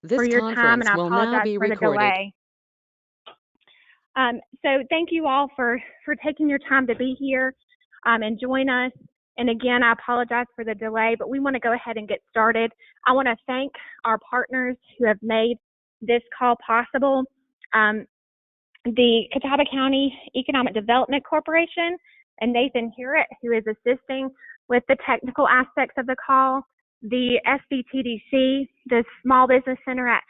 for This your time, and conference I will now apologize be for the recorded. delay. So thank you all for taking your time to be here and join us. And again, I apologize for the delay, but we want to go ahead and get started. I want to thank our partners who have made this call possible. The Catawba County Economic Development Corporation and Nathan Hewitt, who is assisting with the technical aspects of the call, the SBTDC, the Small Business Center at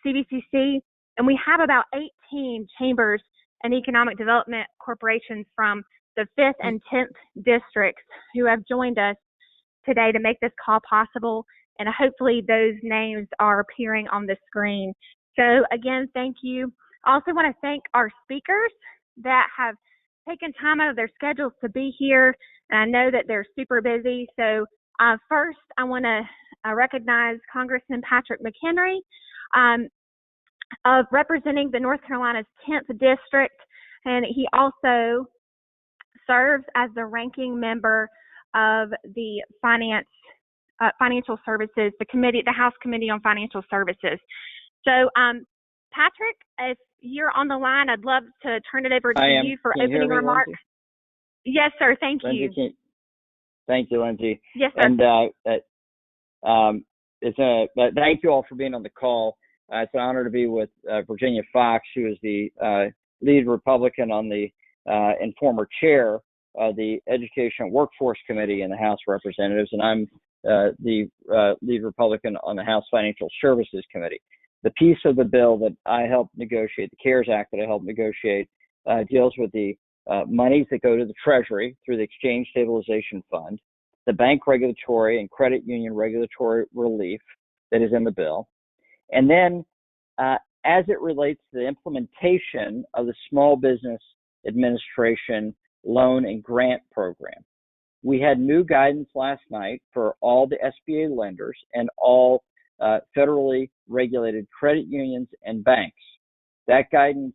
CBCC, and we have about 18 chambers and economic development corporations from the 5th and 10th districts who have joined us today to make this call possible, and hopefully those names are appearing on the screen. So again, thank you. I also want to thank our speakers that have taken time out of their schedules to be here, and I know that they're super busy. So first, I want to recognize Congressman Patrick McHenry, of representing the North Carolina's 10th district, and he also serves as the ranking member of the Financial Services, the House Committee on Financial Services. So, Patrick, if you're on the line, I'd love to turn it over to you for opening remarks. Lindsay? Yes, sir. Thank you. Lindsay, thank you, Lindsay. Yes, sir. And thank you all for being on the call. It's an honor to be with Virginia Foxx, who is the lead Republican on the and former chair of the Education and Workforce Committee in the House of Representatives, and I'm the lead Republican on the House Financial Services Committee. The piece of the bill that I helped negotiate, the CARES Act that I helped negotiate, deals with the monies that go to the Treasury through the Exchange Stabilization Fund, the bank regulatory and credit union regulatory relief that is in the bill, and then as it relates to the implementation of the Small Business Administration loan and grant program. We had new guidance last night for all the SBA lenders and all federally regulated credit unions and banks. That guidance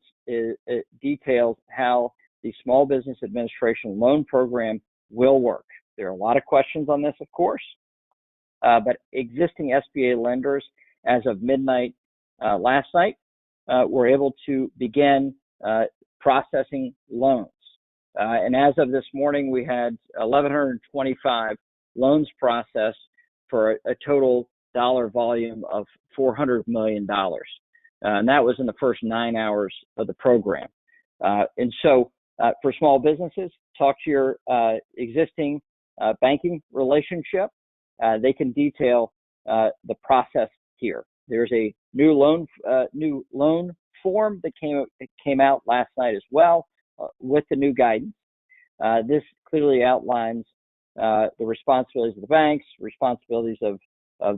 details how the Small Business Administration loan program will work. There are a lot of questions on this, of course, but existing SBA lenders, as of midnight last night, were able to begin processing loans. And as of this morning, we had 1,125 loans processed for a total dollar volume of $400 million. And that was in the first 9 hours of the program. And so for small businesses, talk to your existing banking relationship. They can detail the process here. There's a new loan form that came out last night as well with the new guidance. This clearly outlines the responsibilities of the banks, responsibilities of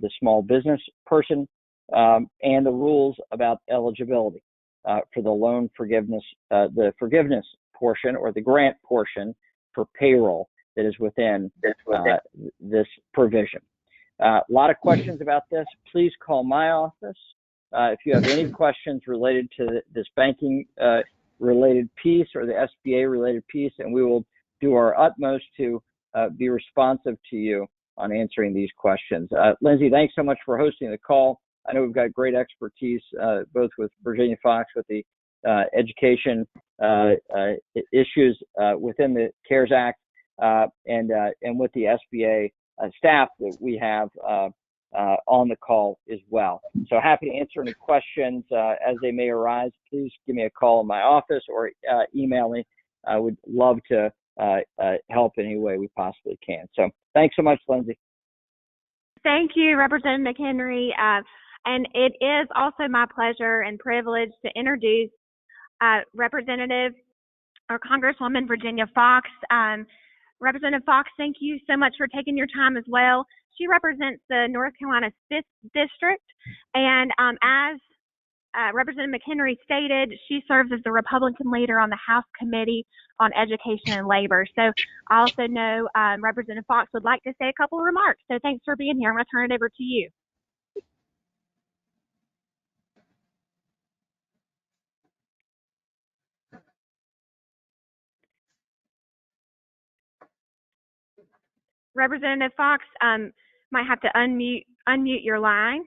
the small business person, and the rules about eligibility for the loan forgiveness, the forgiveness portion or the grant portion for payroll that is within this provision. A lot of questions about this. Please call my office if you have any questions related to this banking related piece or the SBA related piece, and we will do our utmost to be responsive to you on answering these questions. Lindsay, thanks so much for hosting the call. I know we've got great expertise, both with Virginia Foxx with the education issues within the CARES Act and with the SBA staff that we have on the call as well. So happy to answer any questions as they may arise. Please give me a call in my office or email me. I would love to help in any way we possibly can. So thanks so much, Lindsay. Thank you, Representative McHenry. And it is also my pleasure and privilege to introduce Representative or Congresswoman Virginia Foxx. Representative Foxx, thank you so much for taking your time as well. She represents the North Carolina 5th District, and as Representative McHenry stated, she serves as the Republican leader on the House Committee on Education and Labor. So I also know Representative Foxx would like to say a couple of remarks. So thanks for being here. I'm going to turn it over to you. Representative Foxx might have to unmute your line.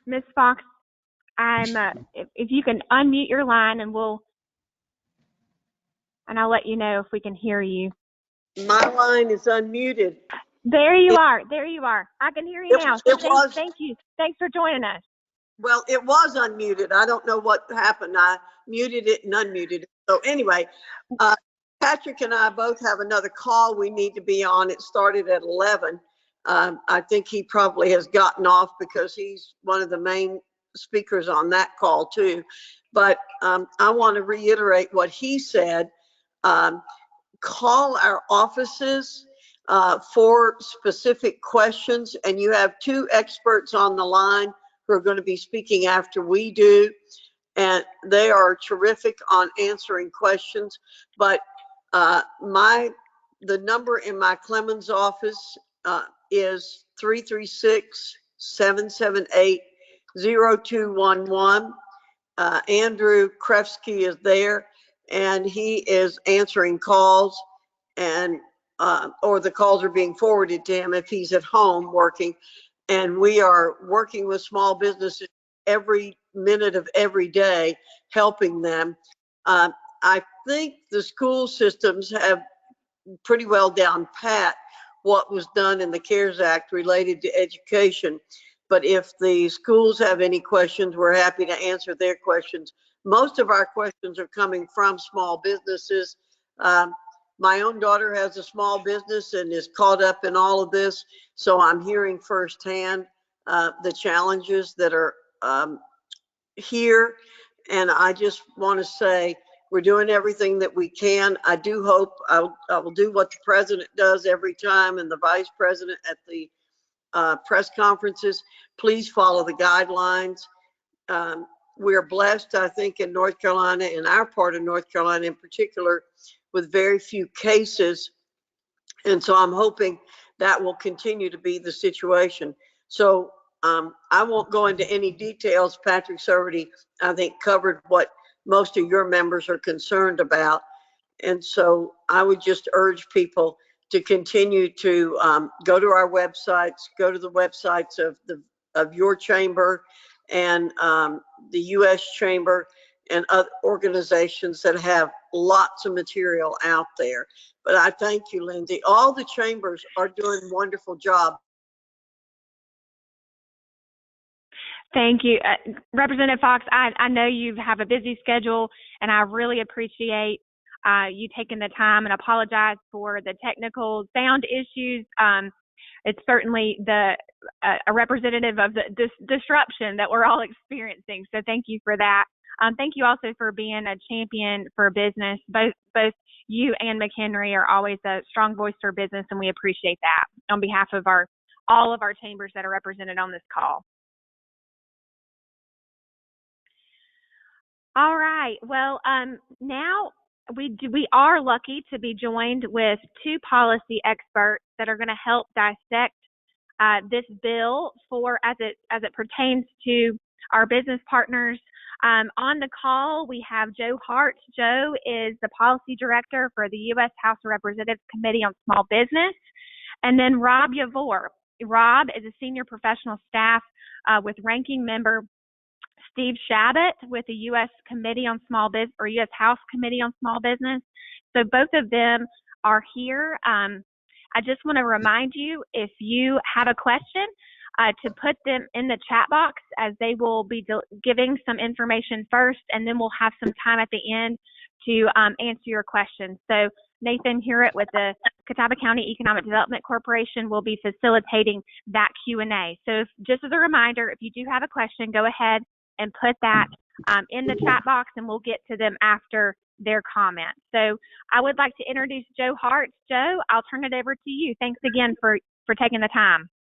Ms. Fox, I'm if you can unmute your line and I'll let you know if we can hear you. My line is unmuted. There you are. There you are. I can hear you now. So thank you. Thanks for joining us. Well, it was unmuted. I don't know what happened. I muted it and unmuted it. So anyway, Patrick and I both have another call we need to be on. It started at 11. I think he probably has gotten off because he's one of the main speakers on that call too. But I want to reiterate what he said. Call our offices for specific questions, and you have two experts on the line who are going to be speaking after we do, and they are terrific on answering questions. But the number in my Clemens office is 336-778-0211. Andrew Krefsky is there, and he is answering calls, and or the calls are being forwarded to him if he's at home working. And we are working with small businesses every minute of every day, helping them. I think the school systems have pretty well down pat what was done in the CARES Act related to education. But if the schools have any questions, we're happy to answer their questions. Most of our questions are coming from small businesses. My own daughter has a small business and is caught up in all of this. So I'm hearing firsthand the challenges that are here. And I just want to say we're doing everything that we can. I do hope I will do what the president does every time and the vice president at the press conferences. Please follow the guidelines. We're blessed, I think, in North Carolina, in our part of North Carolina in particular, with very few cases. And so I'm hoping that will continue to be the situation. So I won't go into any details. Patrick's already, I think, covered what most of your members are concerned about. And so I would just urge people to continue to go to our websites, go to the websites of your chamber and the U.S. Chamber and other organizations that have lots of material out there. But I thank you, Lindsay. All the chambers are doing a wonderful job. Thank you. Representative Fox, I know you have a busy schedule, and I really appreciate you taking the time, and apologize for the technical sound issues. It's certainly a representative of the disruption that we're all experiencing. So thank you for that. Thank you also for being a champion for business. Both you and McHenry are always a strong voice for business, and we appreciate that on behalf of all of our chambers that are represented on this call. All right. Well, now we are lucky to be joined with two policy experts that are going to help dissect this bill as it pertains to our business partners. On the call, we have Joe Hart. Joe is the policy director for the U.S. House of Representatives Committee on Small Business, and then Rob Yavor. Rob is a senior professional staff with ranking member Steve Shabbat with the U.S. Committee on Small Business, or U.S. House Committee on Small Business. So both of them are here. I just want to remind you, if you have a question, to put them in the chat box, as they will be giving some information first, and then we'll have some time at the end to answer your questions. So Nathan Hewitt with the Catawba County Economic Development Corporation will be facilitating that Q&A. So just as a reminder, if you do have a question, go ahead and put that in the chat box, and we'll get to them after their comments. So I would like to introduce Joe Hart. Joe, I'll turn it over to you. Thanks again for taking the time.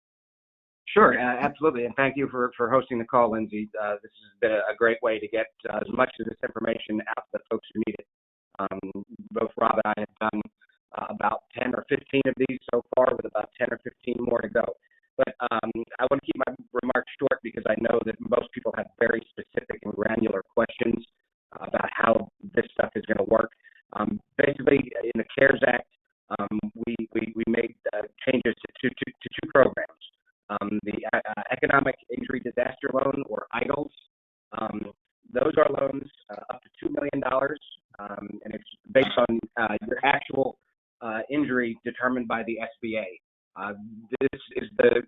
Sure, absolutely, and thank you for hosting the call, Lindsay. This has been a great way to get as much of this information out to the folks who need it. Both Rob and I have done about 10 or 15 of these so far, with about 10 or 15 more to go. But I want to keep my remarks short because I know that most people have very specific and granular questions about how this stuff is going to work. Basically, in the CARES Act, we made changes to two programs. The Economic Injury Disaster Loan, or EIDLs. Those are loans up to $2 million, and it's based on your actual injury determined by the SBA. This is the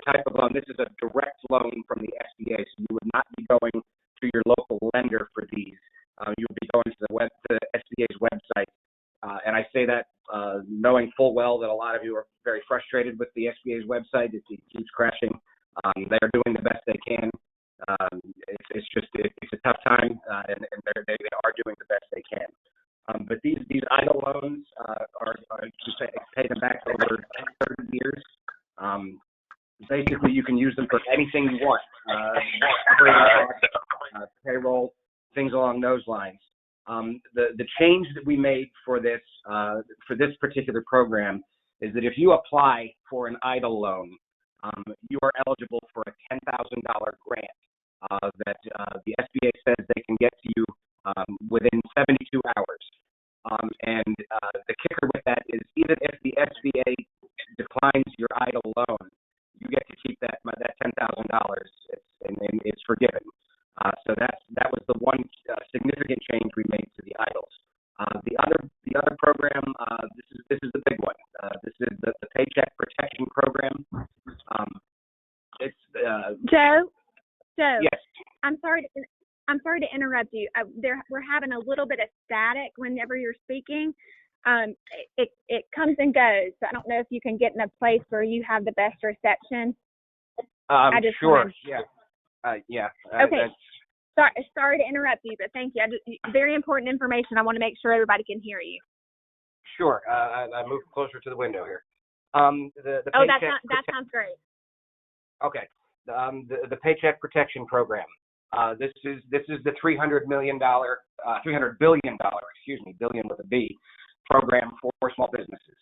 type of loan. This is a direct loan from the SBA, so you would not be going to your local lender for these. You would be going to the SBA's website. And I say that knowing full well that a lot of you are very frustrated with the SBA's website. It keeps crashing. They are doing the best they can. It's a tough time, and they are doing the best they can. But these EIDL loans are you pay them back over 30 years. Basically, you can use them for anything you want, payroll, things along those lines. The change that we made for this particular program is that if you apply for an EIDL loan, you are eligible for a $10,000 grant that the SBA says they can get to you within 72 hours. And the kicker with that is even if the SBA declines your EIDL loan, you get to keep that $10,000, and it's forgiven. So that was the one significant change we made to the EIDLs. The other program, this is the big one. This is the Paycheck Protection Program. Joe. Yes. I'm sorry to interrupt you. We're having a little bit of static whenever you're speaking. It comes and goes. So I don't know if you can get in a place where you have the best reception. Sure. Yeah. Okay. Sorry to interrupt you, but thank you. Very important information. I want to make sure everybody can hear you. Sure. I moved closer to the window here. That sounds great. Okay. The Paycheck Protection Program. This is the $300 billion, billion with a B, program for small businesses,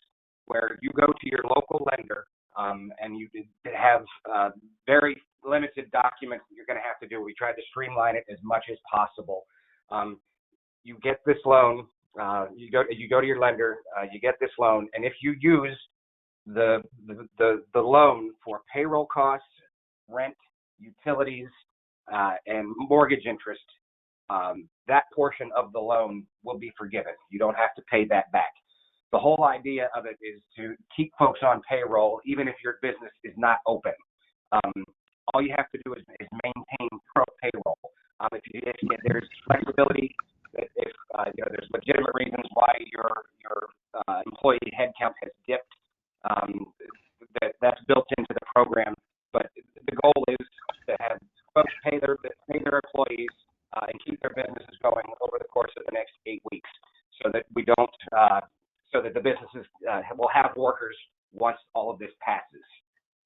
where you go to your local lender and you have very limited documents that you're going to have to do. We tried to streamline it as much as possible. You get this loan. You go to your lender. You get this loan, and if you use the loan for payroll costs, rent, utilities, and mortgage interest, that portion of the loan will be forgiven. You don't have to pay that back. The whole idea of it is to keep folks on payroll, even if your business is not open. All you have to do is maintain payroll. If there's flexibility, if there's legitimate reasons why your employee headcount has dipped, that's built into the program. But the goal is to have folks pay their employees and keep their businesses going over the course of the next 8 weeks, so that we don't, so that the businesses will have workers once all of this passes.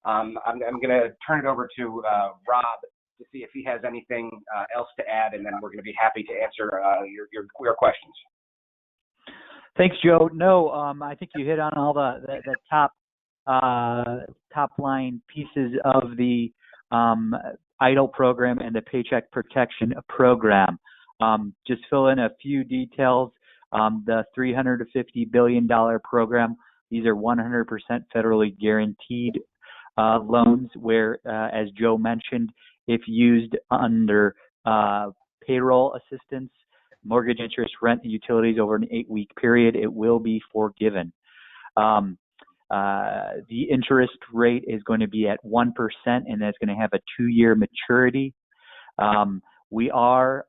I'm going to turn it over to Rob to see if he has anything else to add, and then we're going to be happy to answer your questions. Thanks, Joe. No, I think you hit on all the top line pieces of the EIDL program and the Paycheck Protection Program. Just fill in a few details. The $350 billion program, these are 100% federally guaranteed loans where, as Joe mentioned, if used under payroll assistance, mortgage interest, rent, and utilities over an 8-week period, it will be forgiven. The interest rate is going to be at 1%, and that's going to have a 2-year maturity. We are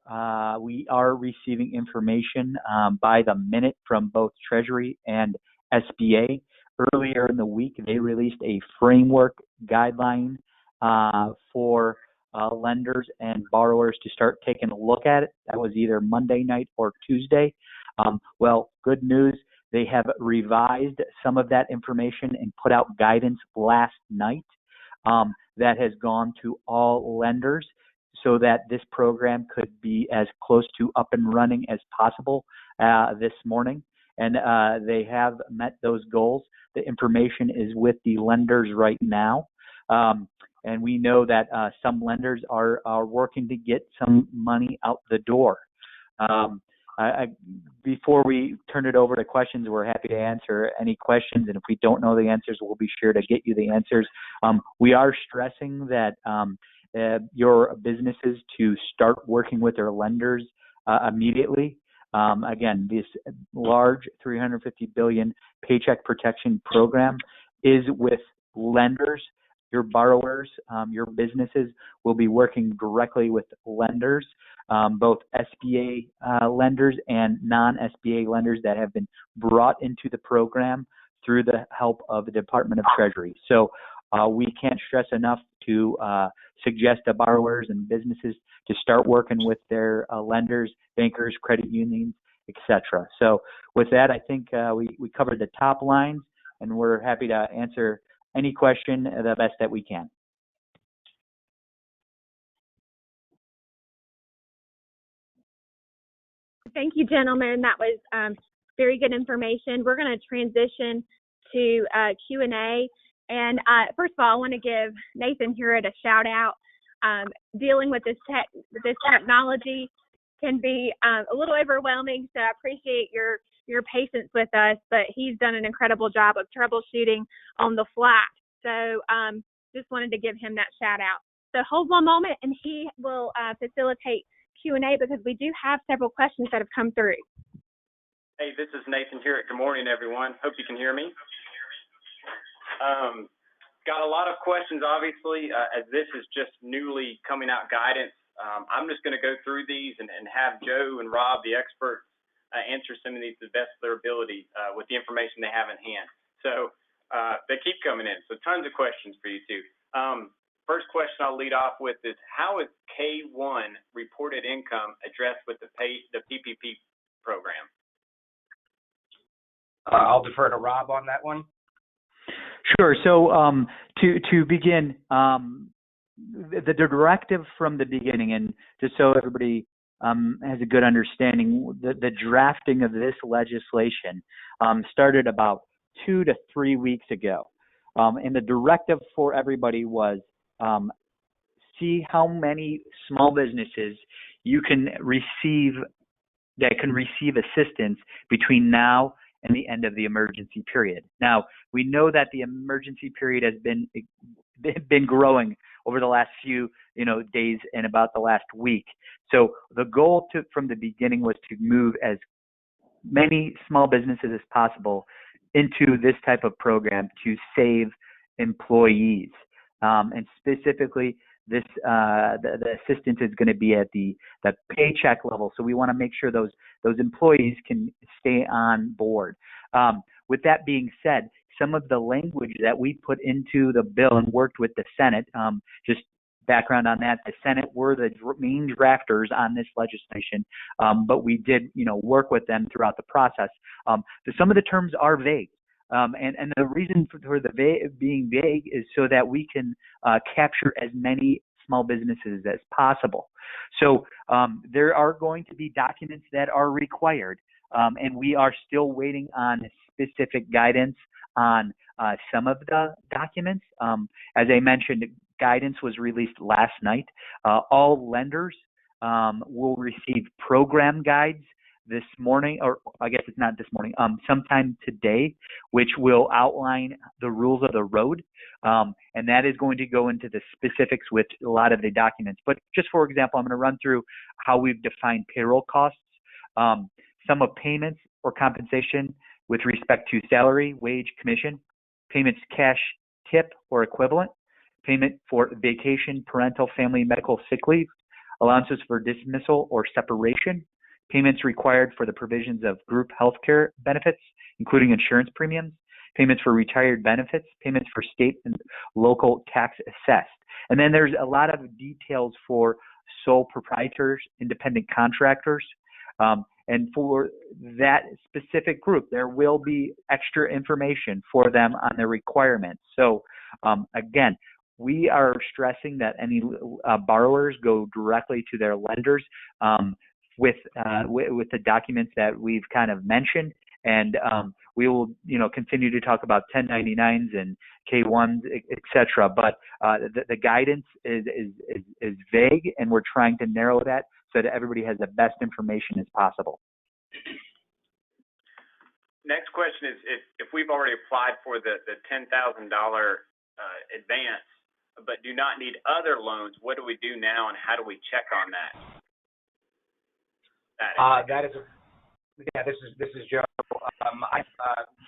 receiving information by the minute from both Treasury and SBA. Earlier in the week, they released a framework guideline for lenders and borrowers to start taking a look at it. That was either Monday night or Tuesday. Well, good news. They have revised some of that information and put out guidance last night that has gone to all lenders so that this program could be as close to up and running as possible this morning. And they have met those goals. The information is with the lenders right now. And we know that some lenders are working to get some money out the door. before we turn it over to questions, we're happy to answer any questions. And if we don't know the answers, we'll be sure to get you the answers. We are stressing that your businesses to start working with their lenders immediately. Again, this large $350 billion Paycheck Protection Program is with lenders. Your borrowers, your businesses will be working directly with lenders, both SBA lenders and non-SBA lenders that have been brought into the program through the help of the Department of Treasury. So we can't stress enough to suggest to borrowers and businesses to start working with their lenders, bankers, credit unions, etc. So with that, I think we covered the top lines, and we're happy to answer any question the best that we can. Thank you, gentlemen. That was very good information. We're going to transition to Q&A. And first of all, I want to give Nathan Hewitt a shout out. Dealing with this technology can be a little overwhelming, so I appreciate your patience with us, but he's done an incredible job of troubleshooting on the fly. So just wanted to give him that shout out. So hold one moment, and he will facilitate Q&A because we do have several questions that have come through. Hey, this is Nathan Hewitt. Good morning, everyone. Hope you can hear me. Got a lot of questions, obviously, as this is just newly coming out guidance. I'm just going to go through these and have Joe and Rob, the experts, answer some of these to the best of their ability with the information they have in hand. So they keep coming in. So tons of questions for you two. First question I'll lead off with is, how is K1 reported income addressed with the PPP program? I'll defer to Rob on that one. Sure. So to begin, the directive from the beginning, and just so everybody has a good understanding, the drafting of this legislation started about 2 to 3 weeks ago. And the directive for everybody was see how many small businesses you can receive that can receive assistance between now and the end of the emergency period. Now, we know that the emergency period has been growing over the last few days and about the last week. So the goal from the beginning was to move as many small businesses as possible into this type of program to save employees. And specifically, this the assistance is going to be at the paycheck level. So we want to make sure those employees can stay on board. With that being said, some of the language that we put into the bill and worked with the Senate, just background on that, the Senate were the main drafters on this legislation, but we did work with them throughout the process. Some of the terms are vague. And the reason for being vague is so that we can capture as many small businesses as possible. So there are going to be documents that are required, and we are still waiting on specific guidance on some of the documents. As I mentioned, guidance was released last night. All lenders will receive program guides this morning, or I guess it's not this morning, sometime today, which will outline the rules of the road. And that is going to go into the specifics with a lot of the documents. But just for example, I'm going to run through how we've defined payroll costs, sum of payments or compensation with respect to salary, wage, commission, payments cash, tip, or equivalent, payment for vacation, parental, family, medical, sick leave, allowances for dismissal or separation, payments required for the provisions of group health care benefits, including insurance premiums, payments for retired benefits, payments for state and local tax assessed. And then there's a lot of details for sole proprietors, independent contractors. And for that specific group, there will be extra information for them on their requirements. So again, we are stressing that any borrowers go directly to their lenders with the documents that we've kind of mentioned, and we will continue to talk about 1099s and K1s, etc. But the guidance is vague, and we're trying to narrow that so that everybody has the best information as possible. next question is if we've already applied for the $10,000 advance, but do not need other loans, what do we do now, and how do we check on that? This is Joe. I've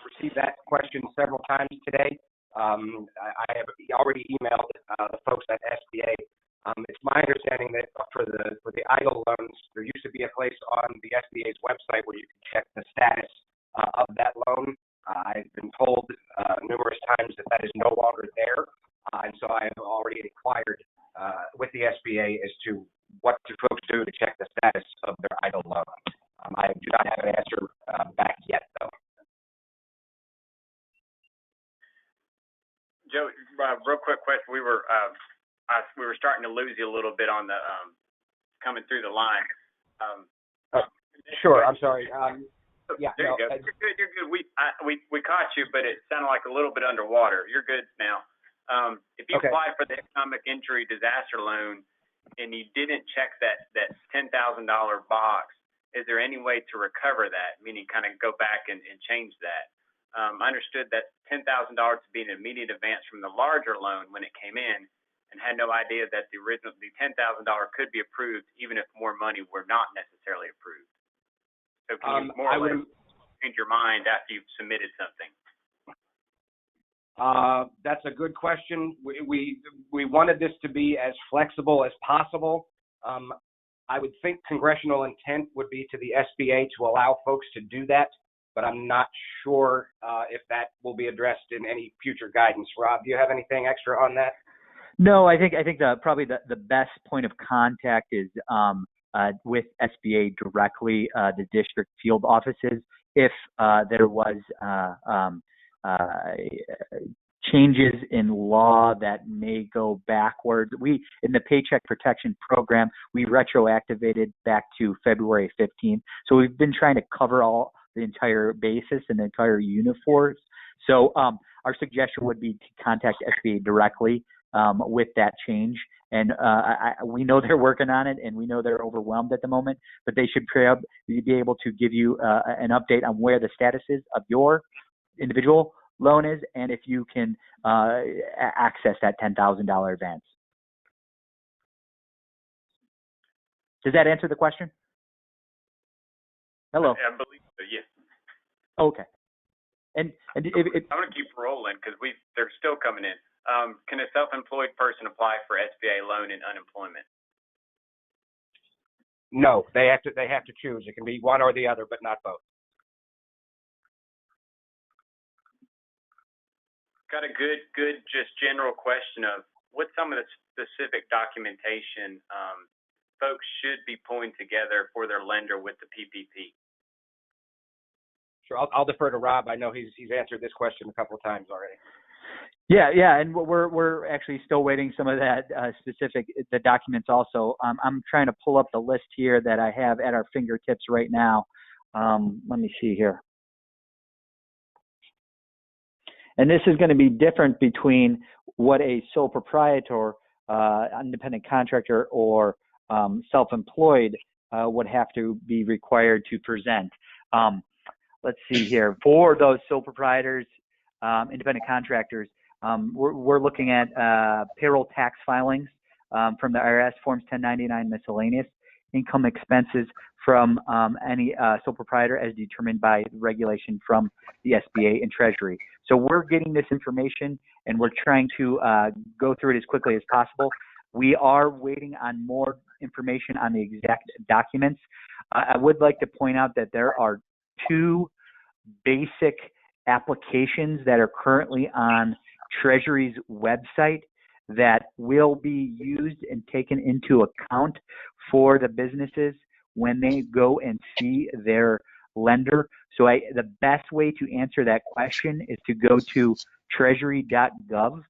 received that question several times today. I have already emailed the folks at SBA. It's my understanding that for the EIDL loans, there used to be a place on the SBA's website where you can check the status of that loan. I've been told numerous times that is no longer there, and so I have already inquired with the SBA as to what do folks do to check the status of their EIDL loan. I do not have an answer back yet, though. Joe, real quick question. We were starting to lose you a little bit on the coming through the line. Sure. I'm sorry. Yeah. There you go. You're good. We caught you, but it sounded like a little bit underwater. You're good now. If you applied for the economic injury disaster loan and you didn't check that $10,000 box, is there any way to recover that? Meaning, kind of go back and change that. I understood that $10,000 to be an immediate advance from the larger loan when it came in, and had no idea that the $10,000 could be approved even if more money were not necessarily approved. So can you more or less change your mind after you've submitted something? That's a good question. We wanted this to be as flexible as possible. I would think congressional intent would be to the SBA to allow folks to do that, but I'm not sure if that will be addressed in any future guidance. Rob, do you have anything extra on that? No, I think probably the best point of contact is with SBA directly, the district field offices. If there was changes in law that may go backwards, in the Paycheck Protection Program, we retroactivated back to February 15th. So we've been trying to cover the entire basis and the entire uniforce. So our suggestion would be to contact SBA directly with that change. And we know they're working on it, and we know they're overwhelmed at the moment, but they should be able to give you an update on where the status is of your individual loan is, and if you can access that $10,000 advance. Does that answer the question? Hello. I believe so, yes. Okay. And I'm going to keep rolling because they're still coming in. Can a self-employed person apply for SBA loan in unemployment? No, they have to choose. It can be one or the other, but not both. Got a good just general question of what's some of the specific documentation folks should be pulling together for their lender with the PPP? Sure, I'll defer to Rob. I know he's answered this question a couple of times already. Yeah, and we're actually still waiting some of that the documents also. I'm trying to pull up the list here that I have at our fingertips right now. Let me see here. And this is going to be different between what a sole proprietor, independent contractor, or self-employed would have to be required to present. Let's see here. For those sole proprietors, independent contractors, we're looking at payroll tax filings from the IRS, Forms 1099 miscellaneous, income expenses from any sole proprietor as determined by regulation from the SBA and Treasury. So we're getting this information and we're trying to go through it as quickly as possible. We are waiting on more information on the exact documents. I would like to point out that there are two basic applications that are currently on Treasury's website that will be used and taken into account for the businesses when they go and see their lender. So the best way to answer that question is to go to treasury.gov.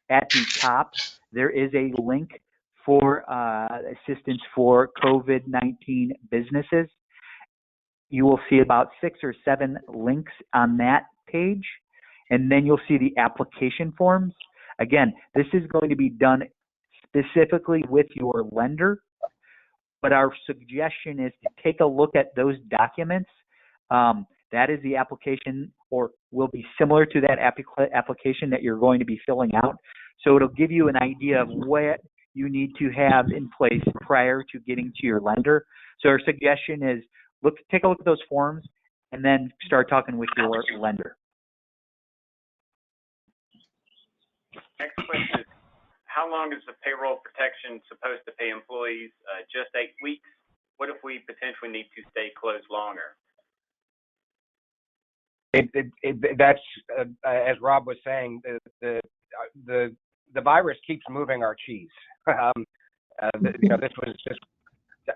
At the top, there is a link for assistance for COVID-19 businesses. You will see about 6 or 7 links on that page, and then you'll see the application forms. Again, this is going to be done specifically with your lender, but our suggestion is to take a look at those documents that is the application, or will be similar to that application that you're going to be filling out. So it'll give you an idea of what you need to have in place prior to getting to your lender. So our suggestion is take a look at those forms and then start talking with your lender. Next question is, how long is the payroll protection supposed to pay employees? Just 8 weeks? What if we potentially need to stay closed longer? That's as Rob was saying, the virus keeps moving our cheese. This was just,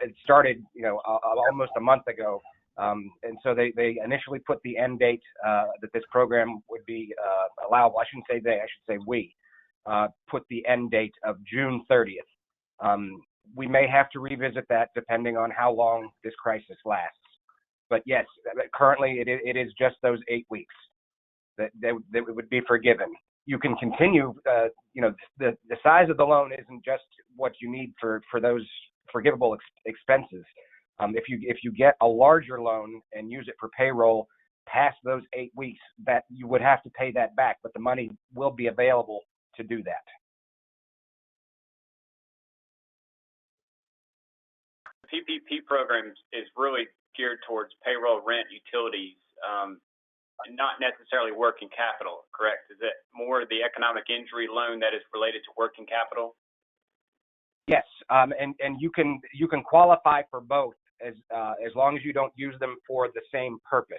it started, almost a month ago. And so they initially put the end date that this program would be allowable. I shouldn't say they, I should say we put the end date of June 30th. We may have to revisit that depending on how long this crisis lasts. But yes, currently it is just those 8 weeks that would be forgiven. You can continue, the size of the loan isn't just what you need for those forgivable expenses. If you get a larger loan and use it for payroll past those 8 weeks, that you would have to pay that back, but the money will be available to do that. The PPP program is really geared towards payroll, rent, utilities, and not necessarily working capital, correct? Is it more the economic injury loan that is related to working capital? Yes, and you can qualify for both as long as you don't use them for the same purpose.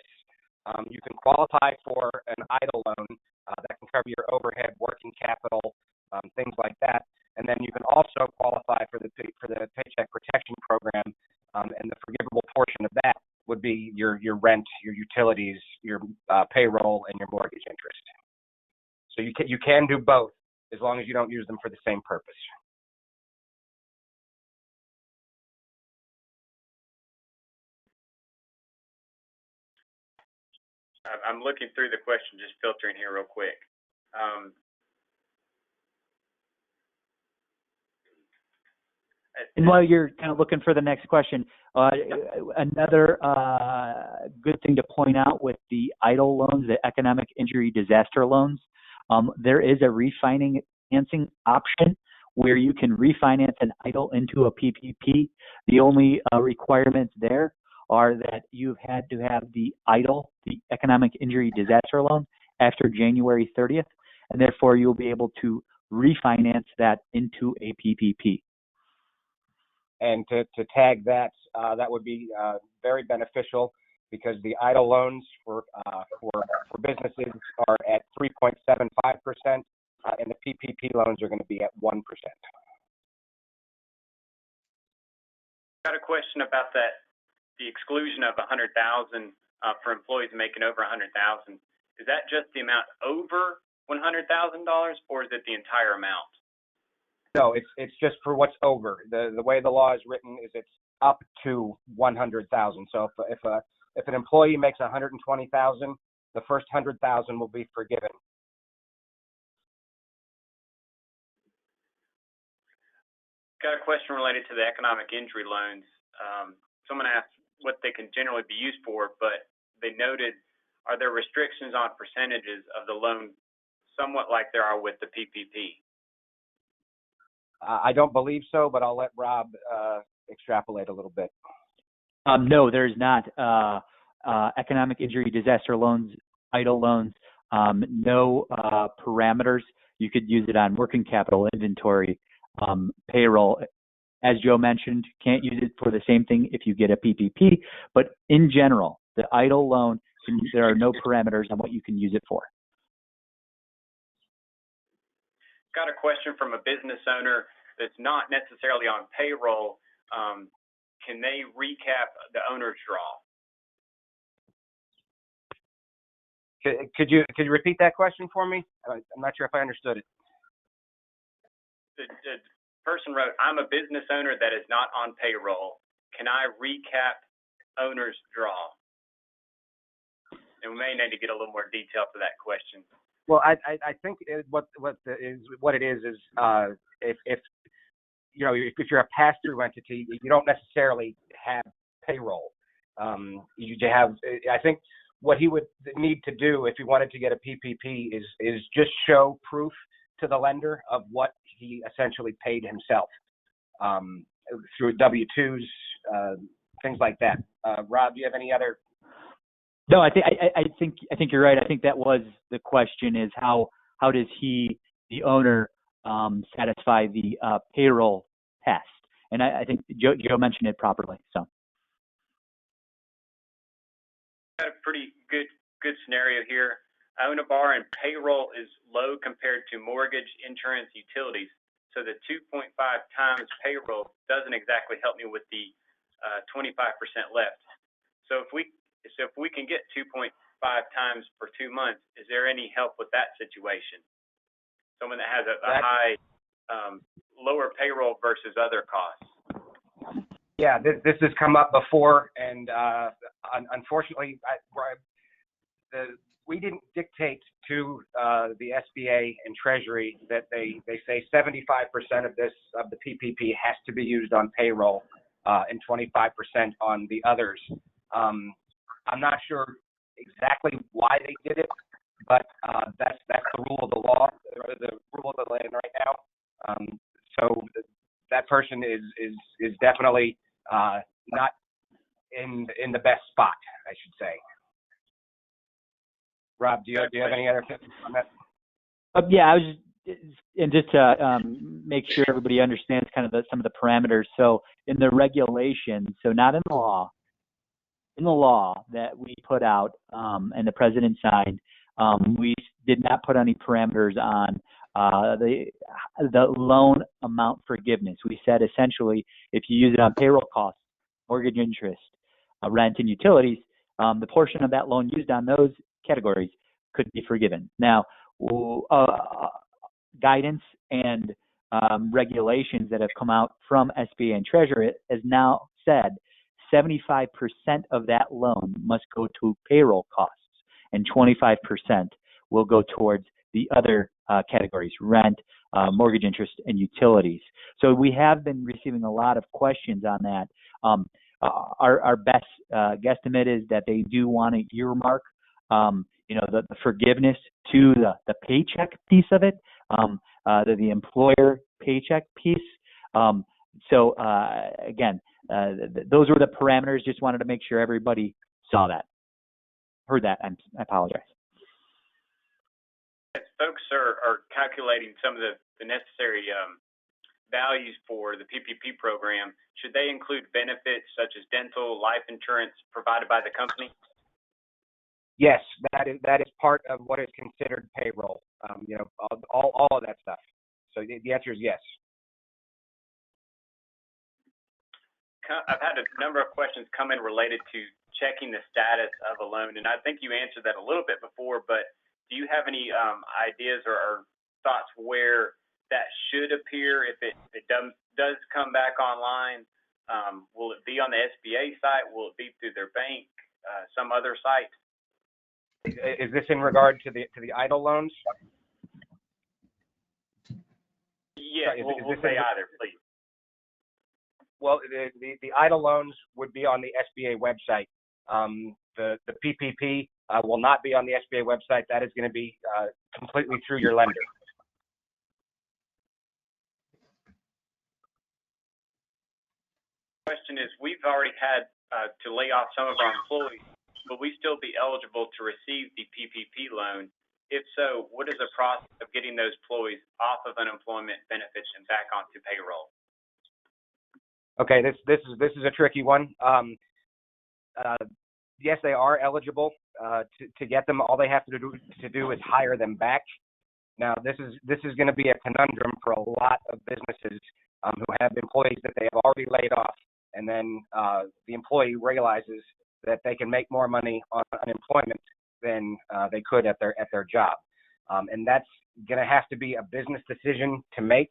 You can qualify for an EIDL loan that can cover your overhead, working capital, things like that, and then you can also qualify for the Paycheck Protection Program, and the forgivable portion of that would be your rent, your utilities, your payroll, and your mortgage interest. So you can do both as long as you don't use them for the same purpose. I'm looking through the question, just filtering here real quick. And while you're kind of looking for the next question, another good thing to point out with the EIDL loans, the economic injury disaster loans, there is a refinancing option where you can refinance an EIDL into a PPP. The only requirements there are that you've had to have the EIDL, the economic injury disaster loan, after January 30th, and therefore you'll be able to refinance that into a PPP. And to tag that, that would be very beneficial because the EIDL loans for businesses are at 3.75%, and the PPP loans are going to be at 1%. Got a question about that, the exclusion of $100,000 for employees making over $100,000. Is that just the amount over $100,000, or is it the entire amount? No, it's just for what's over. The way the law is written is it's up to 100,000. So if an employee makes 120,000, the first 100,000 will be forgiven. Got a question related to the economic injury loans. Someone asked what they can generally be used for, but they noted, are there restrictions on percentages of the loan, somewhat like there are with the PPP? I don't believe so, but I'll let Rob extrapolate a little bit. No, there's not. Economic injury disaster loans, EIDL loans, no parameters. You could use it on working capital, inventory, payroll. As Joe mentioned, can't use it for the same thing if you get a PPP, but in general, the EIDL loan, there are no parameters on what you can use it for. Got a question from a business owner that's not necessarily on payroll. Can they recap the owner's draw? Could you repeat that question for me? I'm not sure if I understood it. The person wrote, I'm a business owner that is not on payroll. Can I recap owner's draw? And we may need to get a little more detail for that question. Well, I think what it is if you're a pass-through entity, you don't necessarily have payroll. You have, I think what he would need to do if he wanted to get a PPP is just show proof to the lender of what he essentially paid himself through W-2s, things like that. Rob, do you have any other? No, I think you're right. I think that was the question: is how does he, the owner, satisfy the payroll test? And I think Joe mentioned it properly. So. Got a pretty good scenario here. I own a bar and payroll is low compared to mortgage, insurance, utilities. So the 2.5 times payroll doesn't exactly help me with the 25% left. So if we can get 2.5 times for 2 months, is there any help with that situation? Someone that has a high lower payroll versus other costs. Yeah, this has come up before, and unfortunately, we didn't dictate to the SBA and Treasury that they say 75% of the PPP has to be used on payroll and 25% on the others. I'm not sure exactly why they did it, but that's the rule of the law, the rule of the land right now. So that person is definitely not in the best spot, I should say. Rob, do you have any other tips on that? Yeah, I was just to make sure everybody understands kind of some of the parameters. So in the regulations, so not in the law, in the law that we put out and the president signed, we did not put any parameters on the loan amount forgiveness. We said essentially if you use it on payroll costs, mortgage interest, rent, and utilities, the portion of that loan used on those categories could be forgiven. Now, guidance and regulations that have come out from SBA and Treasury has now said 75% of that loan must go to payroll costs and 25% will go towards the other categories, rent, mortgage interest, and utilities. So we have been receiving a lot of questions on that. Our best guesstimate is that they do want to earmark, the forgiveness to the paycheck piece of it, the employer paycheck piece. Again, those were the parameters. Just wanted to make sure everybody saw that, heard that. I apologize. As folks are calculating some of the necessary values for the PPP program, should they include benefits such as dental, life insurance provided by the company? Yes, that is part of what is considered payroll. All of that stuff. So the answer is yes. I've had a number of questions come in related to checking the status of a loan, and I think you answered that a little bit before, but do you have any ideas or thoughts where that should appear if it does come back online? Will it be on the SBA site? Will it be through their bank, some other site? Is this in regard to the EIDL loans? Yeah, we'll say either, please. Well, the EIDL loans would be on the SBA website. The PPP will not be on the SBA website. That is going to be completely through your lender. Question is, we've already had to lay off some of our employees. Will we still be eligible to receive the PPP loan? If so, what is the process of getting those employees off of unemployment benefits and back onto payroll? Okay, this is a tricky one. Yes, they are eligible to get them. All they have to do is hire them back. Now, this is going to be a conundrum for a lot of businesses who have employees that they have already laid off, and then the employee realizes that they can make more money on unemployment than they could at their job, and that's going to have to be a business decision to make.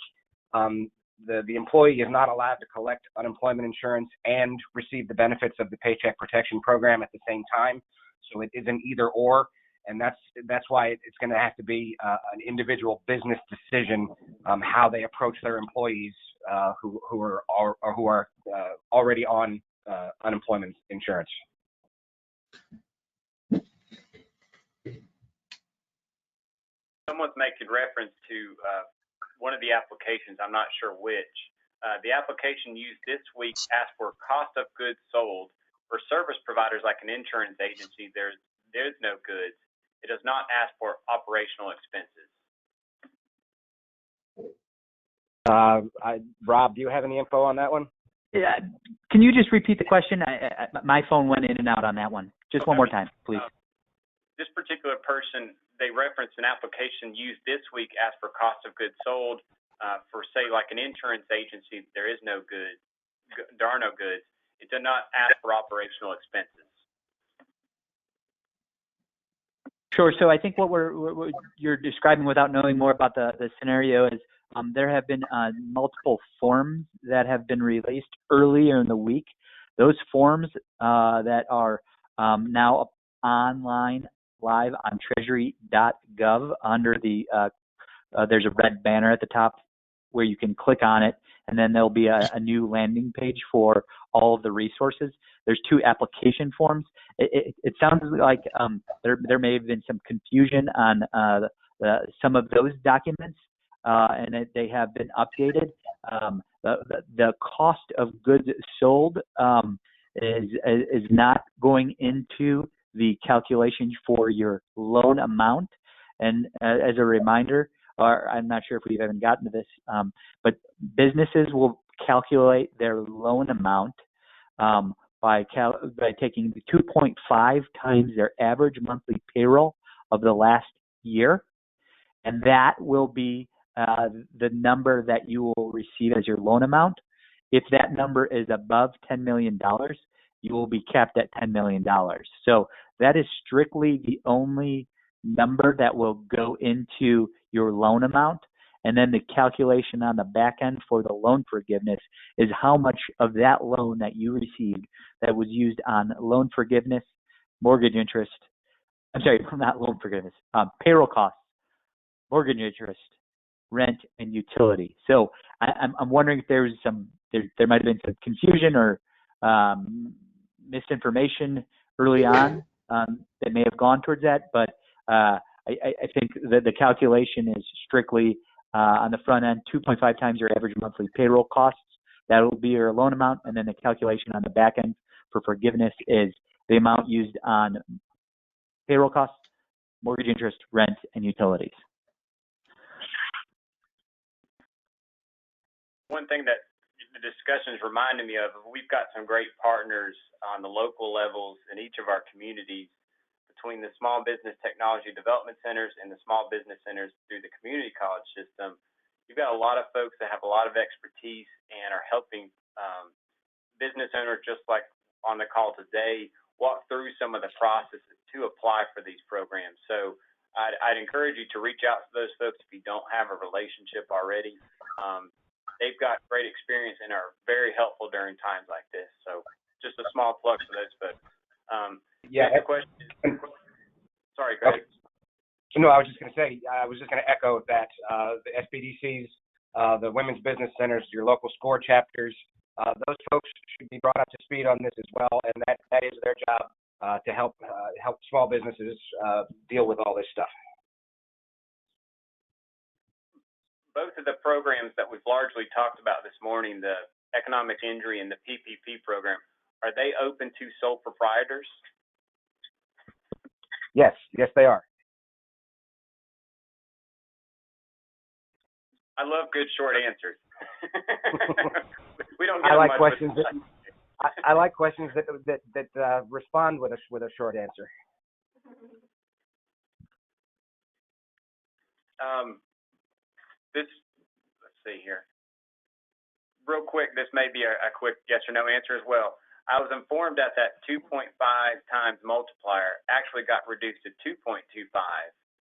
The employee is not allowed to collect unemployment insurance and receive the benefits of the Paycheck Protection Program at the same time. So it is an either or, and that's why it's going to have to be an individual business decision how they approach their employees who are already on unemployment insurance. someone's making reference to one of the applications. I'm not sure which. The application used this week asked for cost of goods sold. For service providers like an insurance agency, there's no goods. It does not ask for operational expenses. Rob, do you have any info on that one? Yeah. Can you just repeat the question? My phone went in and out on that one. Just one more time, please. This particular person, they referenced an application used this week asked for cost of goods sold. For say like an insurance agency, there are no goods. It did not ask for operational expenses. Sure. So I think what you're describing without knowing more about the scenario is there have been multiple forms that have been released earlier in the week. Those forms that are now online live on treasury.gov under the there's a red banner at the top where you can click on it, and then there'll be a new landing page for all of the resources. There's 2 application forms. It sounds like there may have been some confusion on some of those documents, and they have been updated. The cost of goods sold is not going into the calculation for your loan amount. And as a reminder, or I'm not sure if we've even gotten to this, but businesses will calculate their loan amount by taking 2.5 times their average monthly payroll of the last year, and that will be the number that you will receive as your loan amount. If that number is above $10 million, you will be capped at $10 million. So that is strictly the only number that will go into your loan amount. And then the calculation on the back end for the loan forgiveness is how much of that loan that you received that was used on loan forgiveness, mortgage interest, I'm sorry, not loan forgiveness, payroll costs, mortgage interest, rent, and utility. So I'm wondering if there might have been some confusion or misinformation early on that may have gone towards that, but I think that the calculation is strictly on the front end, 2.5 times your average monthly payroll costs. That will be your loan amount, and then the calculation on the back end for forgiveness is the amount used on payroll costs, mortgage interest, rent, and utilities. One thing that the discussion is reminding me of, we've got some great partners on the local levels in each of our communities between the small business technology development centers and the small business centers through the community college system. You've got a lot of folks that have a lot of expertise and are helping business owners, just like on the call today, walk through some of the processes to apply for these programs. So I'd encourage you to reach out to those folks if you don't have a relationship already. They've got great experience and are very helpful during times like this. So just a small plug for those folks. The question is, sorry, Greg. No, I was just going to say, I was just going to echo that the SBDCs, the women's business centers, your local SCORE chapters, those folks should be brought up to speed on this as well, and that is their job to help small businesses deal with all this stuff. Both of the programs that we've largely talked about this morning, the economic injury and the PPP program, are they open to sole proprietors? Yes, they are. I love good short answers. We don't get I like much questions. I like questions that respond with a short answer. Let's see here. Real quick, this may be a quick yes or no answer as well. I was informed that 2.5 times multiplier actually got reduced to 2.25.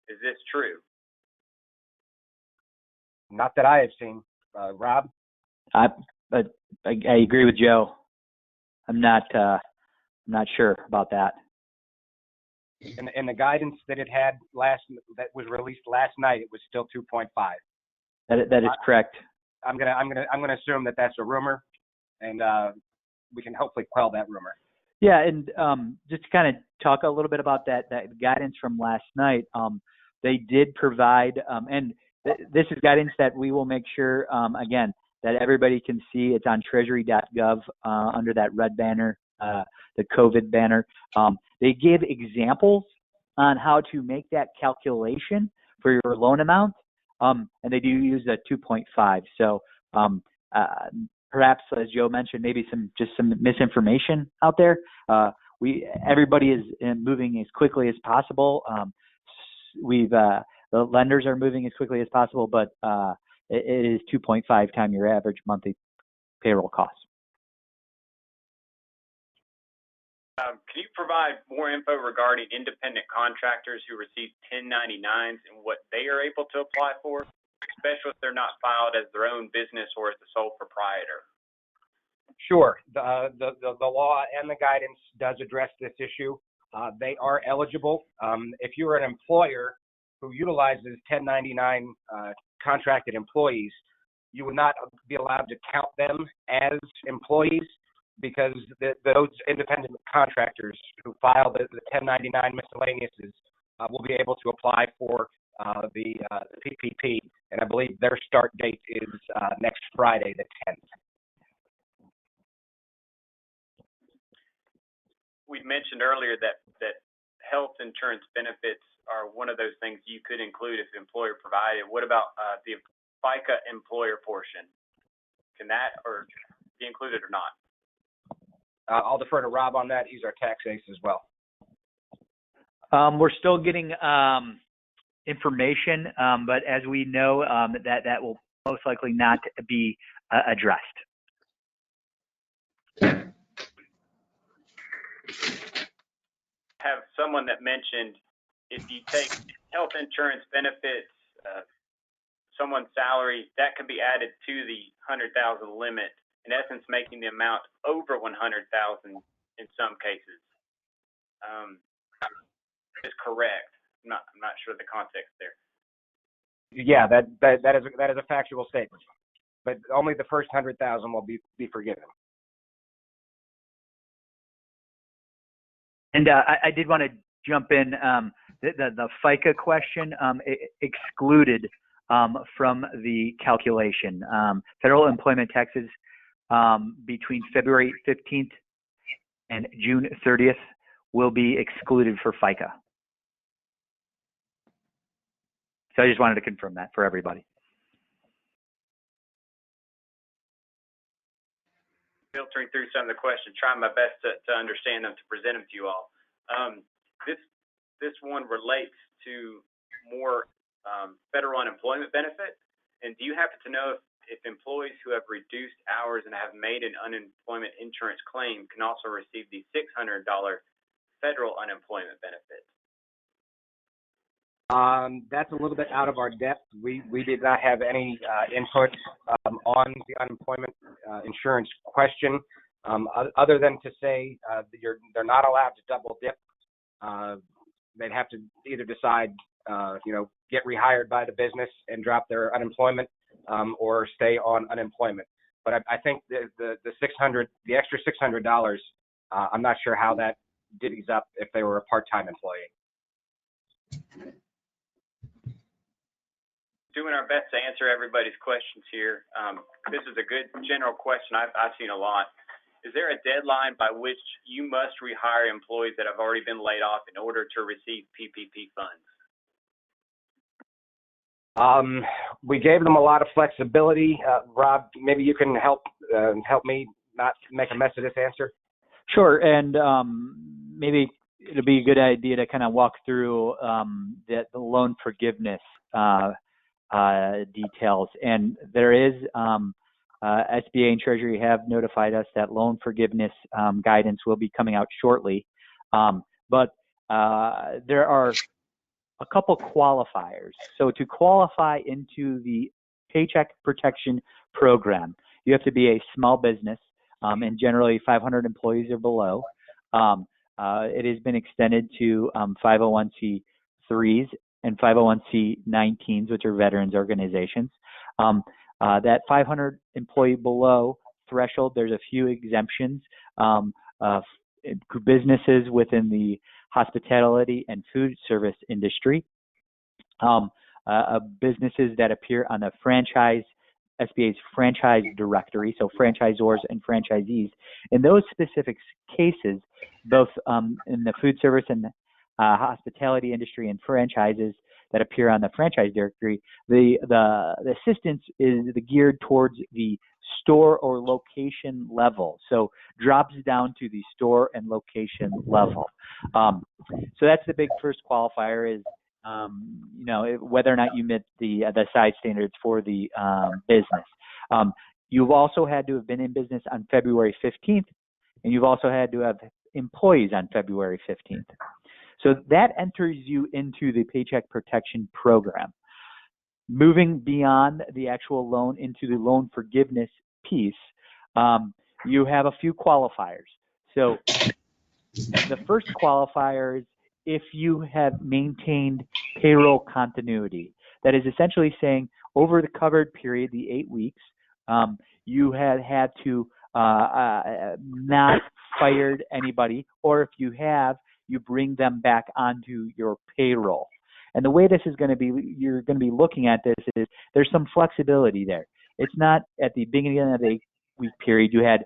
Is this true? Not that I have seen. Rob? I agree with Joe. I'm not sure about that. And the guidance that it had that was released last night, it was still 2.5. That is correct. I'm gonna assume that that's a rumor, and we can hopefully quell that rumor. Yeah, and just to kind of talk a little bit about that guidance from last night. they did provide, and this is guidance that we will make sure, again, that everybody can see. It's on treasury.gov under that red banner, the COVID banner. They give examples on how to make that calculation for your loan amount, and they do use a 2.5. So perhaps, as Joe mentioned, maybe some misinformation out there. Everybody is moving as quickly as possible. The lenders are moving as quickly as possible, but it is 2.5 times your average monthly payroll cost. Can you provide more info regarding independent contractors who receive 1099s and what they are able to apply for, especially if they're not filed as their own business or as the sole proprietor? Sure. The law and the guidance does address this issue. They are eligible. If you're an employer who utilizes 1099 contracted employees, you would not be allowed to count them as employees, because those independent contractors who file the 1099 miscellaneouses will be able to apply for the PPP, and I believe their start date is next Friday, the 10th. We mentioned earlier that health insurance benefits are one of those things you could include if the employer provided. What about the FICA employer portion? Can that be included or not? I'll defer to Rob on that. He's our tax ace as well. We're still getting information, but as we know, that will most likely not be addressed. Have someone that mentioned if you take health insurance benefits, someone's salary, that can be added to the 100,000 limit, in essence making the amount over 100,000 in some cases. Is correct. I'm not sure the context there. Yeah, that is a factual statement, but only the first 100,000 will be forgiven. And I did want to jump in. The FICA question excluded from the calculation. Federal employment taxes between February 15th and June 30th will be excluded for FICA. So I just wanted to confirm that for everybody. Filtering through some of the questions, trying my best to understand them, to present them to you all. This one relates to more federal unemployment benefit. And do you happen to know if employees who have reduced hours and have made an unemployment insurance claim can also receive the $600 federal unemployment benefit? That's a little bit out of our depth. We did not have any input on the unemployment insurance question, other than to say they're not allowed to double dip. They'd have to either decide, get rehired by the business and drop their unemployment, or stay on unemployment. But I think the extra $600, I'm not sure how that divvies up if they were a part-time employee. Doing our best to answer everybody's questions here. This is a good general question I've seen a lot. Is there a deadline by which you must rehire employees that have already been laid off in order to receive PPP funds? We gave them a lot of flexibility. Rob, maybe you can help me not make a mess of this answer. Sure, and maybe it'll be a good idea to kind of walk through the loan forgiveness details. And there is SBA and Treasury have notified us that loan forgiveness guidance will be coming out shortly. But there are a couple qualifiers. So to qualify into the Paycheck Protection Program, you have to be a small business and generally 500 employees or below. It has been extended to 501c3s and 501c19s, which are veterans organizations. That 500 employee below threshold, there's a few exemptions. Businesses within the hospitality and food service industry, businesses that appear on the SBA's franchise directory, so franchisors and franchisees. In those specific cases, both in the food service and hospitality industry and franchises that appear on the franchise directory, the assistance is geared towards the store or location level. So drops down to the store and location level. So that's the big first qualifier is, whether or not you met the size standards for the business. You've also had to have been in business on February 15th, and you've also had to have employees on February 15th. So that enters you into the Paycheck Protection Program. Moving beyond the actual loan into the loan forgiveness piece, you have a few qualifiers. So the first qualifier is if you have maintained payroll continuity. That is essentially saying over the covered period, the 8 weeks, you had to not fired anybody, or if you have, you bring them back onto your payroll. And the way this is going to be, you're going to be looking at this is there's some flexibility there. It's not at the beginning of the 8-week period you had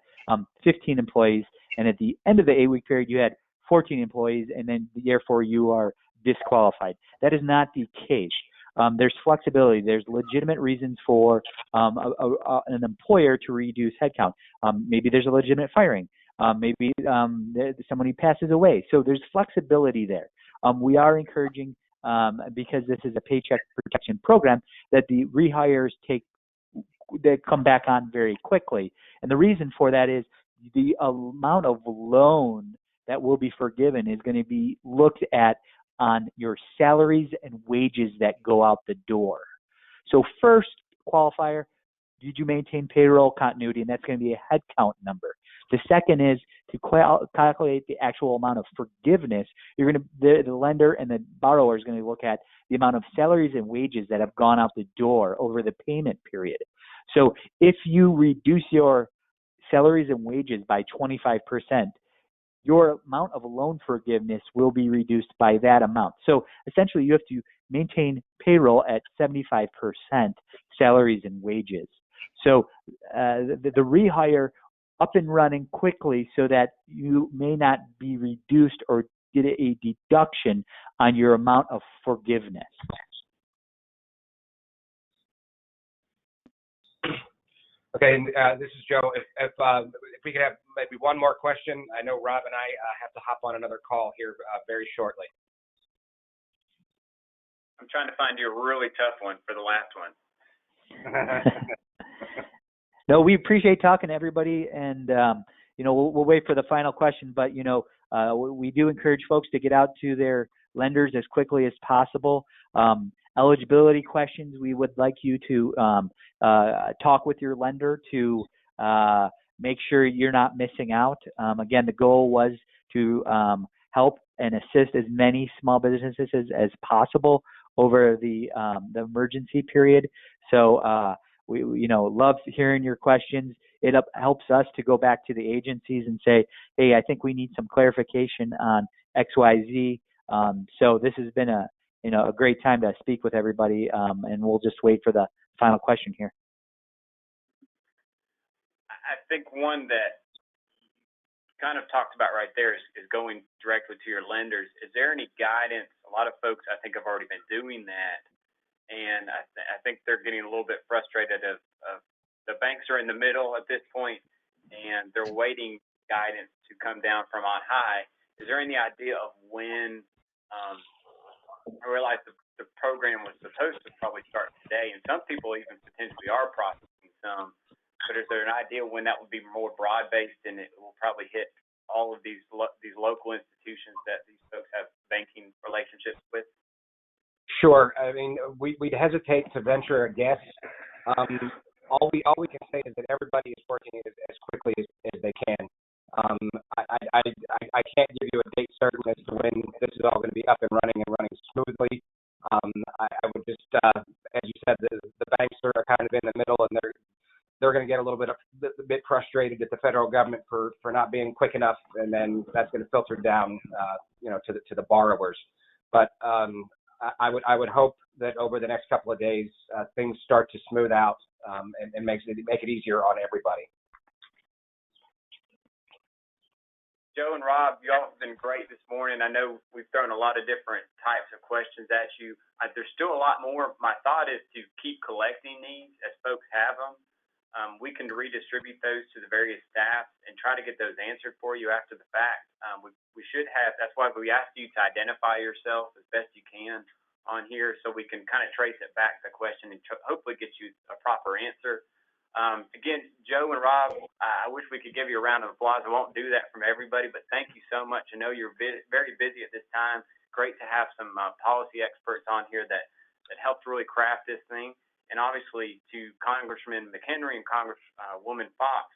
15 employees, and at the end of the 8-week period you had 14 employees, and then therefore you are disqualified. That is not the case. There's flexibility. There's legitimate reasons for an employer to reduce headcount. Maybe there's a legitimate firing. Maybe somebody passes away. So there's flexibility there. We are encouraging, because this is a Paycheck Protection Program, that the rehires they come back on very quickly. And the reason for that is the amount of loan that will be forgiven is going to be looked at on your salaries and wages that go out the door. So first qualifier, did you maintain payroll continuity? And that's going to be a headcount number. The second is to calculate the actual amount of forgiveness. You're going to the lender and the borrower is going to look at the amount of salaries and wages that have gone out the door over the payment period. So if you reduce your salaries and wages by 25%, your amount of loan forgiveness will be reduced by that amount. So essentially, you have to maintain payroll at 75% salaries and wages. So the rehire up and running quickly so that you may not be reduced or get a deduction on your amount of forgiveness. Okay, and this is Joe. If we could have maybe one more question. I know Rob and I have to hop on another call here very shortly. I'm trying to find you a really tough one for the last one. No, we appreciate talking to everybody, and we'll wait for the final question. But we do encourage folks to get out to their lenders as quickly as possible. Eligibility questions, we would like you to talk with your lender to make sure you're not missing out. Again, the goal was to help and assist as many small businesses as possible over the emergency period. So we love hearing your questions. It helps us to go back to the agencies and say, hey, I think we need some clarification on XYZ. So this has been a great time to speak with everybody, and we'll just wait for the final question here. I think one that kind of talked about right there is going directly to your lenders. Is there any guidance? A lot of folks, I think, have already been doing that, and I think they're getting a little bit frustrated of the banks are in the middle at this point, and they're waiting guidance to come down from on high. Is there any idea of when? I realize the program was supposed to probably start today, and some people even potentially are processing some. But is there an idea when that will be more broad-based and it will probably hit all of these local institutions that these folks have banking relationships with? Sure. I mean, we'd hesitate to venture a guess. All we can say is that everybody is working as quickly as they can. I can't give you a date certain as to when this is all going to be up and running smoothly. I would just, as you said, the banks are kind of in the middle, and they're going to get a little bit frustrated at the federal government for not being quick enough, and then that's going to filter down, to the borrowers. But I would hope that over the next couple of days, things start to smooth out and make it easier on everybody. Joe and Rob, you all have been great this morning. I know we've thrown a lot of different types of questions at you. There's still a lot more. My thought is to keep collecting these as folks have them. We can redistribute those to the various staff and try to get those answered for you after the fact. We should have, that's why we asked you to identify yourself as best you can on here so we can kind of trace it back to the question and hopefully get you a proper answer. Again, Joe and Rob, I wish we could give you a round of applause. I won't do that from everybody, but thank you so much. I know you're very busy at this time. Great to have some policy experts on here that helped really craft this thing. And obviously to Congressman McHenry and Congresswoman Fox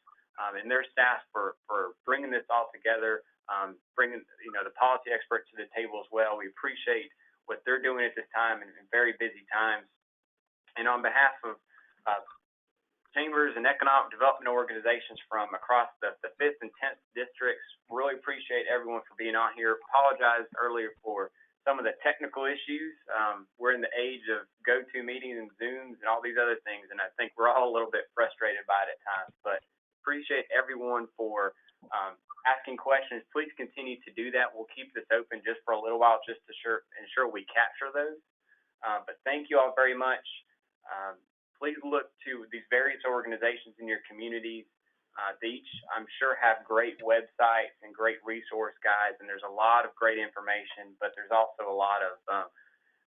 and their staff for bringing this all together, bringing the policy experts to the table as well. We appreciate what they're doing at this time in very busy times. And on behalf of chambers and economic development organizations from across the 5th and 10th districts, really appreciate everyone for being on here. Apologize earlier for some of the technical issues. We're in the age of GoToMeeting and Zooms and all these other things, and I think we're all a little bit frustrated by it at times. But appreciate everyone for asking questions. Please continue to do that. We'll keep this open just for a little while just to ensure we capture those. But thank you all very much. Please look to these various organizations in your communities. They each, I'm sure, have great websites and great resource guides, and there's a lot of great information, but there's also a lot of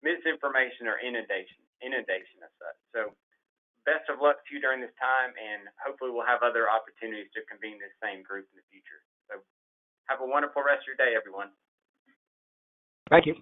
misinformation or inundation of such. So best of luck to you during this time, and hopefully we'll have other opportunities to convene this same group in the future. So have a wonderful rest of your day, everyone. Thank you.